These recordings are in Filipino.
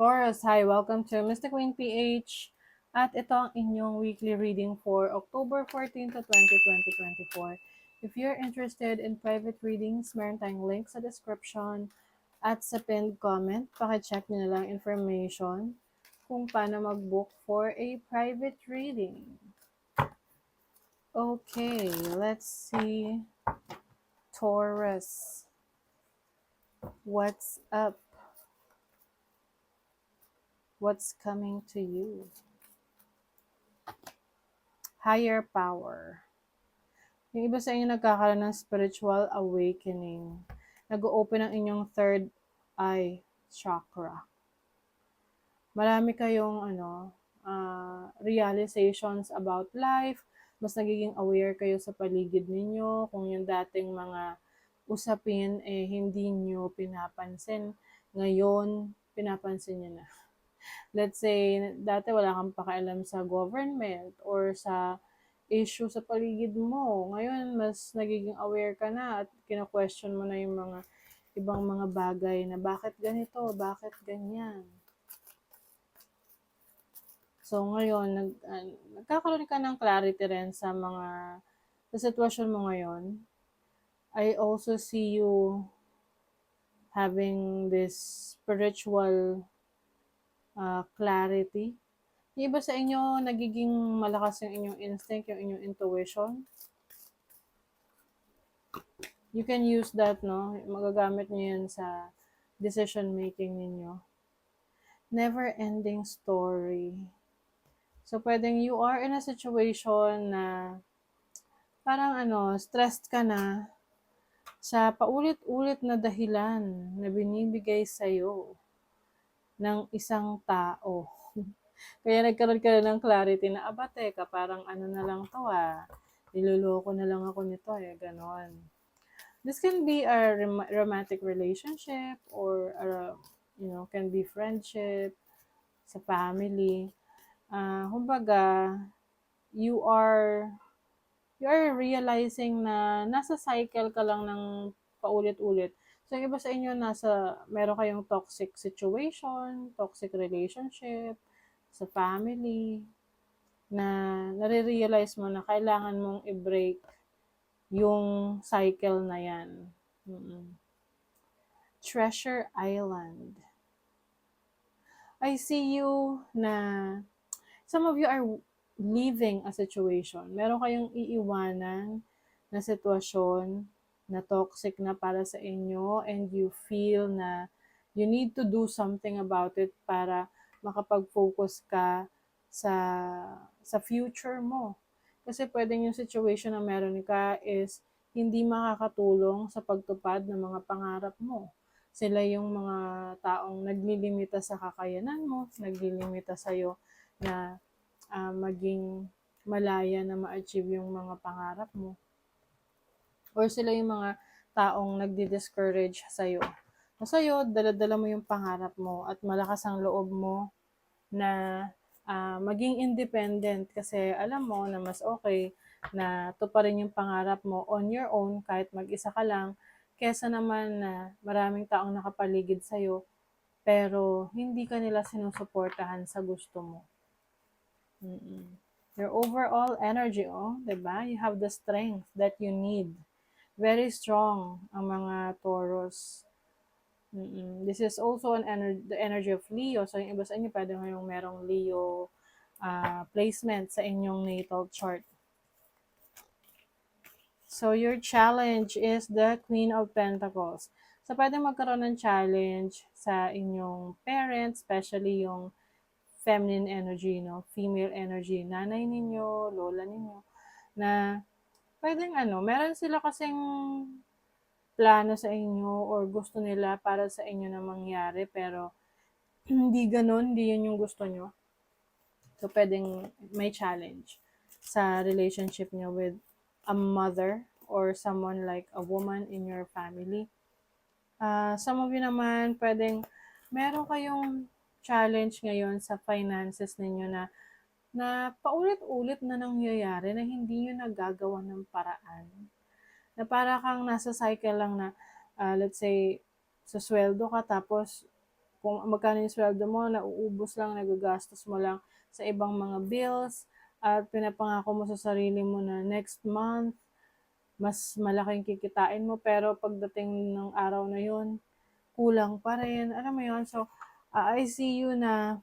Taurus, hi! Welcome to Mystic Queen PH. At ito ang inyong weekly reading for October 14 to 2024. If you're interested in private readings, meron tayong link sa description at sa pinned comment. Pakicheck nyo na lang information kung paano mag-book for a private reading. Okay, let's see. Taurus, what's up? What's coming to you? Higher power. Yung iba sa inyo nagkakaroon ng spiritual awakening. Nag-open ang inyong third eye chakra. Marami kayong realizations about life. Mas nagiging aware kayo sa paligid ninyo. Kung yung dating mga usapin hindi nyo pinapansin, ngayon pinapansin nyo na. Let's say, dati wala kang pakialam sa government or sa issue sa paligid mo. Ngayon, mas nagiging aware ka na at kina-question mo na yung mga ibang mga bagay na bakit ganito, bakit ganyan. So, ngayon, nagkakaroon ka ng clarity rin sa sitwasyon mo ngayon. I also see you having this spiritual clarity. Yung iba sa inyo, nagiging malakas yung inyong instinct, yung inyong intuition. You can use that, no? Magagamit nyo yan sa decision making ninyo. Never-ending story. So, pwedeng you are in a situation na parang stressed ka na sa paulit-ulit na dahilan na binibigay sa'yo ng isang tao. Kaya nagkaroon ka na ng clarity na, teka, parang na lang to niloloko na lang ako nito ganon. This can be a romantic relationship or can be friendship, sa family. Kumbaga, you are realizing na nasa cycle ka lang ng paulit-ulit. So, yung iba sa inyo, meron kayong toxic situation, toxic relationship, sa family, na nare-realize mo na kailangan mong i-break yung cycle na yan. Treasure Island. I see you na some of you are leaving a situation. Meron kayong iiwanan na sitwasyon na toxic na para sa inyo and you feel na you need to do something about it para makapag-focus ka sa future mo. Kasi pwedeng yung situation na meron ka is hindi makakatulong sa pagtupad ng mga pangarap mo. Sila yung mga taong naglilimita sa kakayanan mo, naglilimita sa'yo na maging malaya na ma-achieve yung mga pangarap mo. Or sila yung mga taong nagdi-discourage sa'yo. So sa'yo, dala-dala mo yung pangarap mo at malakas ang loob mo na maging independent kasi alam mo na mas okay na tuparin yung pangarap mo on your own kahit mag-isa ka lang kesa naman na maraming taong nakapaligid sa'yo pero hindi ka nila sinusuportahan sa gusto mo. Your overall energy, diba? You have the strength that you need. Very strong ang mga Taurus. This is also the energy of Leo. So, yung iba sa inyo, pwede ngayong merong Leo placement sa inyong natal chart. So, your challenge is the Queen of Pentacles. So, pwede magkaroon ng challenge sa inyong parents, especially yung feminine energy, female energy, nanay ninyo, lola ninyo, na pwedeng meron sila kasing plano sa inyo or gusto nila para sa inyo na mangyari pero hindi ganun, hindi yun yung gusto nyo. So, pwedeng may challenge sa relationship nyo with a mother or someone like a woman in your family. Some of you naman, pwedeng meron kayong challenge ngayon sa finances ninyo na paulit-ulit na nangyayari na hindi nyo nagagawa ng paraan. Na para kang nasa cycle lang na, let's say, sa sweldo ka tapos kung magkano yung sweldo mo, nauubos lang, nagagastos mo lang sa ibang mga bills, at pinapangako mo sa sarili mo na next month, mas malaking kikitain mo, pero pagdating ng araw na yun, kulang pa rin. Alam mo yun? So, I see you na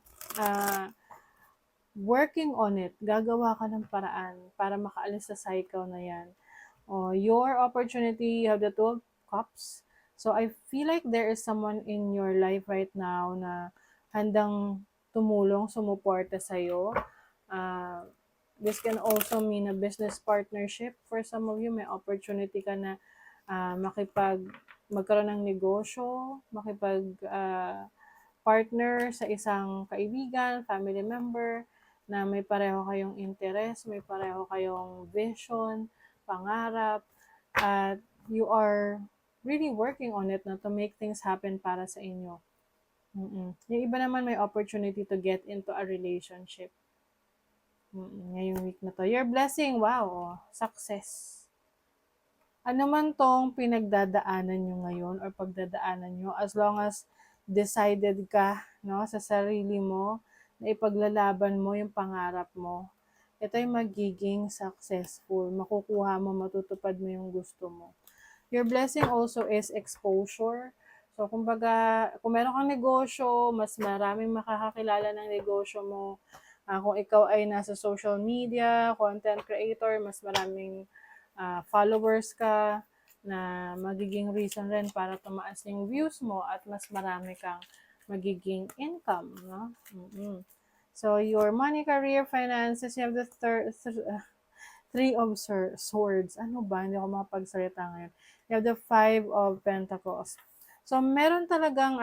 working on it. Gagawa ka ng paraan para makaalis sa cycle na yan. Your opportunity, you have the 12 cups. So, I feel like there is someone in your life right now na handang tumulong, sumuporta sa'yo. This can also mean a business partnership. For some of you, may opportunity ka na magkaroon ng negosyo, partner sa isang kaibigan, family member, na may pareho kayong interest, may pareho kayong vision, pangarap, at you are really working on it na to make things happen para sa inyo. Yung iba naman may opportunity to get into a relationship. Ngayong week na to. Your blessing, wow, success. Ano man tong pinagdadaanan nyo ngayon or pagdadaanan nyo, as long as decided ka, no, sa sarili mo na ipaglalaban mo yung pangarap mo, ito'y magiging successful. Makukuha mo, matutupad mo yung gusto mo. Your blessing also is exposure. So, kumbaga, kung meron kang negosyo, mas maraming makakakilala ng negosyo mo. Kung ikaw ay nasa social media, content creator, mas maraming followers ka, na magiging reason rin para tumaas yung views mo at mas marami kang magiging income, no? So, your money, career, finances, you have the Three of Swords. Ano ba? Hindi ako makapagsalita ngayon. You have the Five of Pentacles. So, meron talagang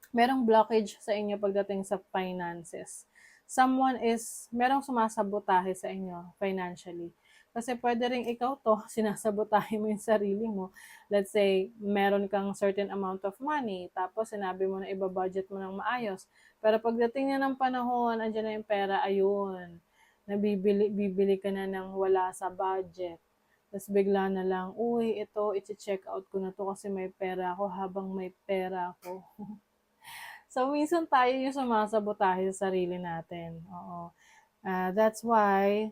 merong blockage sa inyo pagdating sa finances. Merong sumasabotahe sa inyo financially. Kasi pwede rin ikaw to, sinasabotahe mo yung sarili mo. Let's say, meron kang certain amount of money, tapos sinabi mo na ibabudget mo ng maayos. Pero pagdating niya ng panahon, andyan na yung pera, ayun, bibili ka na ng wala sa budget. Tapos bigla na lang, uy, ito, i-check out ko na to kasi may pera ako habang may pera ako. So, minsan tayo yung sumasabotahe sa sarili natin. Oo. That's why,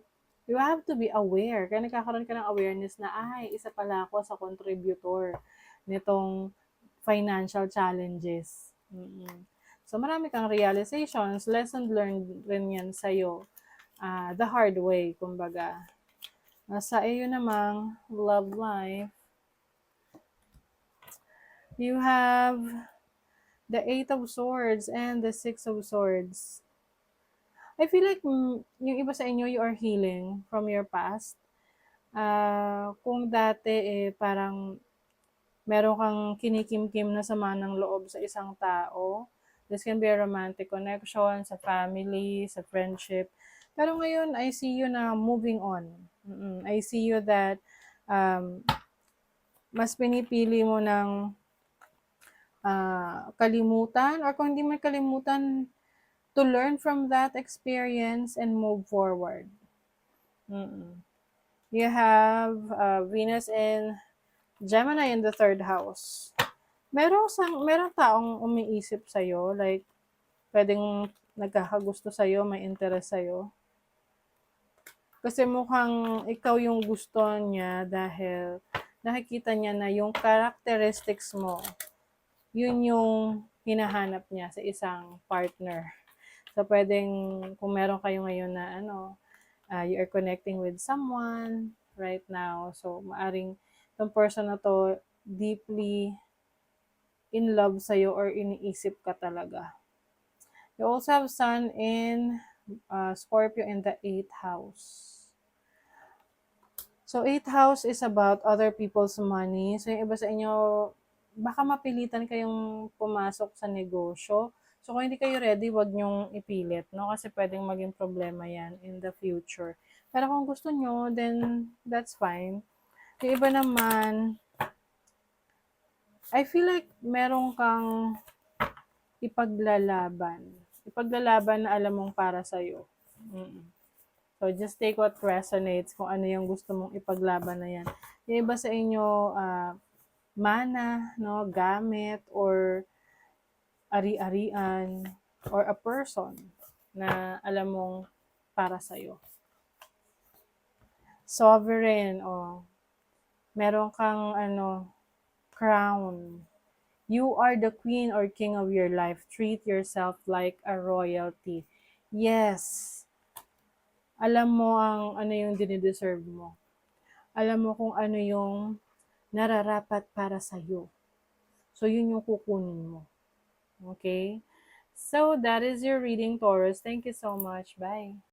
you have to be aware. Kaya nagkakaroon ka ng awareness na, ay, isa pala ako sa contributor nitong financial challenges. So, marami kang realizations, lesson learned rin yan sa'yo. The hard way, kumbaga. Sa iyo namang love life, you have the Eight of Swords and the Six of Swords. I feel like yung iba sa inyo, you are healing from your past. Kung dati parang meron kang kinikimkim na sama ng loob sa isang tao, this can be a romantic connection, sa family, sa friendship. Pero ngayon, I see you na moving on. I see you that mas pinipili mo ng kalimutan, or kung hindi mo kalimutan, to learn from that experience and move forward. You have Venus and Gemini in the 3rd house. Merong taong umiisip sa'yo, like, pwedeng nagkakagusto sa'yo, may interest sa'yo. Kasi mukhang ikaw yung gusto niya dahil nakikita niya na yung characteristics mo, yun yung hinahanap niya sa isang partner. So, pwedeng, kung meron kayo ngayon na you are connecting with someone right now, so maaring yung person na to deeply in love sa'yo or iniisip ka talaga. You also have Sun in Scorpio in the 8th house. So, 8th house is about other people's money. So, yung iba sa inyo, baka mapilitan kayong pumasok sa negosyo. So, kung hindi kayo ready, wag nyong ipilit, no? Kasi pwedeng maging problema yan in the future. Pero kung gusto nyo, then that's fine. Yung iba naman, I feel like meron kang ipaglalaban. Ipaglalaban na alam mong para sa'yo. So, just take what resonates, kung ano yung gusto mong ipaglaban na yan. Yung iba sa inyo, mana, no, gamit, or ari-arian or a person na alam mong para sa'yo. Sovereign, meron kang crown. You are the queen or king of your life. Treat yourself like a royalty. Yes. Alam mo ano yung dinideserve mo. Alam mo kung ano yung nararapat para sa'yo. So, yun yung kukunin mo. Okay? So, that is your reading, Taurus. Thank you so much. Bye.